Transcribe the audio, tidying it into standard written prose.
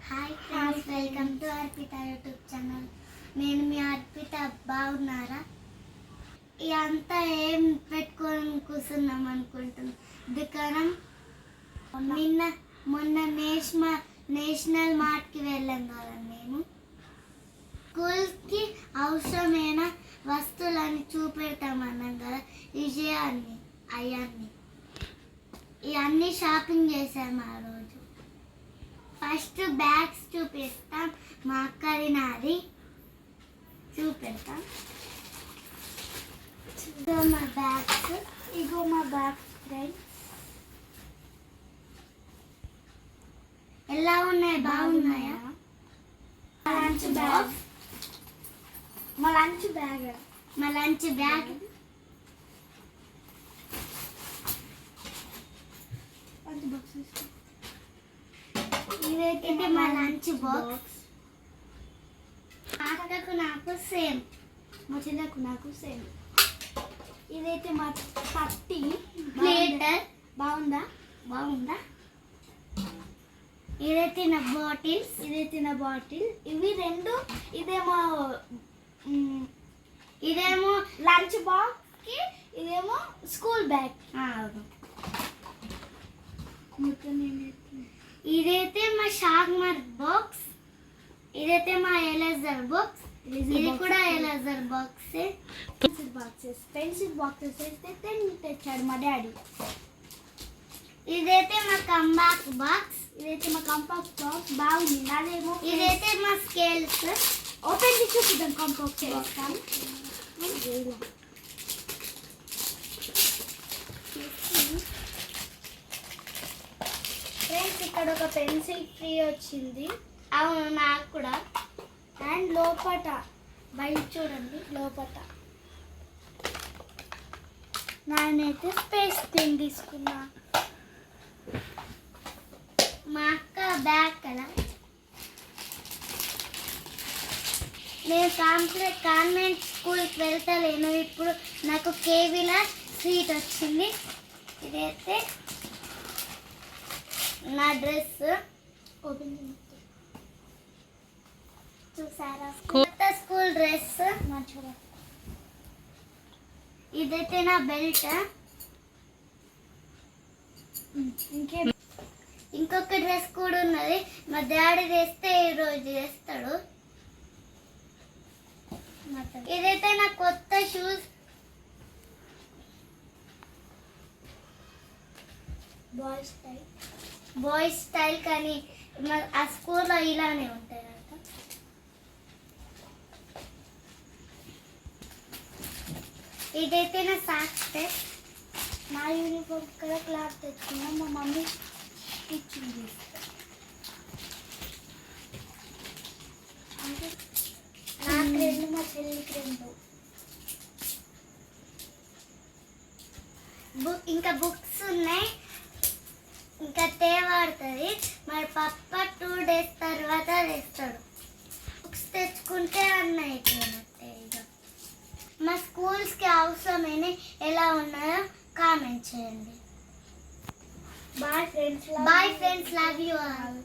Hi friends, welcome to Arpita YouTube channel. నేను మీ అర్పిత. బాగున్నారా? ఇదంతా ఏం పెట్టుకొని కూర్చున్నాం అనుకుంటున్నాం. దుకాణం మొన్న నేషనల్ మార్ట్కి వెళ్ళాం కదా. మేము స్కూల్కి అవసరమైన వస్తువులని చూపెడతామన్నాం కదా. విజయాన్ని ఇవన్నీ షాపింగ్ చేసాము ఆ రోజు. ఫస్ట్ బ్యాగ్స్ చూపిస్తాం. మా అక్కది నాది చూపెడతాం. ఇగో మా బ్యాగ్స్ ఫ్రెండ్స్. ఎలా ఉన్నాయి? బాగున్నాయా? మా లంచ్ బ్యాగ్ ఇదైతే మా లంచ్ బాక్స్. అక్కకు నాకు సేమ్, మా చిన్నకు నాకు సేమ్. ఇదైతే మా పట్టి ప్లేట్. బాగుందా? ఇదైతే నా బాటిల్. ఇవి రెండు. ఇదేమో లంచ్ బాక్స్ కి, ఇదేమో స్కూల్ బ్యాగ్. ఇదైతే మా షార్ప్నర్ బాక్స్. ఇదైతే మా ఎరేజర్ బాక్స్. ఇది కూడా ఎరేజర్ బాక్స్. పెన్సిల్ బాక్సెస్ అయితే తెచ్చాడు మా డాడీ. ఇదైతే మా కంపాక్ట్ బాక్స్. బాగుంది. అదేమో ఇదైతే మా స్కేల్స్. ఓపెన్ చేసి చూద్దాం. కంపాక్ట్ చేస్తాను. ఫ్రెండ్స్, ఇక్కడ ఒక పెన్సిల్ ఫ్రీ వచ్చింది. అవును, నాకు కూడా. అండ్ లోపట బయట చూడండి. లోపట నేనైతే స్పేస్ పెన్ తీసుకున్నా. మా అక్క బ్యాగ్ కదా. నేను కాన్వెంట్ స్కూల్కి వెళ్తలేను. ఇప్పుడు నాకు కేవీలో సీట్ వచ్చింది. ఇదైతే నా డ్రెస్. ఓపెన్ చూసారా? కొత్త స్కూల్ డ్రెస్. ఇదైతే నా బెల్ట్. ఇంకొక డ్రెస్ కూడా ఉన్నది. మా డాడీ చేస్తే ఈరోజు చేస్తాడు. ఇదైతే నా కొత్త షూస్. బాయ్స్ స్టైల్ కానీ ఆ స్కూల్లో ఇలానే ఉంటాయి. ఇదైతే నా సాక్స్. మా యూనిఫామ్ కదా క్లాత్ తెచ్చుకున్నాం. మా మమ్మీ స్టిచ్చింగ్ చేస్తారు. నాకు రెండు, మా చెల్లికి రెండు. ఇంకా బుక్స్ ఉన్నాయి. ఇంకా తేవాడుతుంది. మరి పప్ప 2 days తర్వాత తెస్తాడు. బుక్స్ తెచ్చుకుంటే అన్న అయిపోయినట్టే. ఇక మా స్కూల్స్కి అవసరమైన ఎలా ఉన్నాయో కామెంట్ చేయండి. Bye friends, love you all.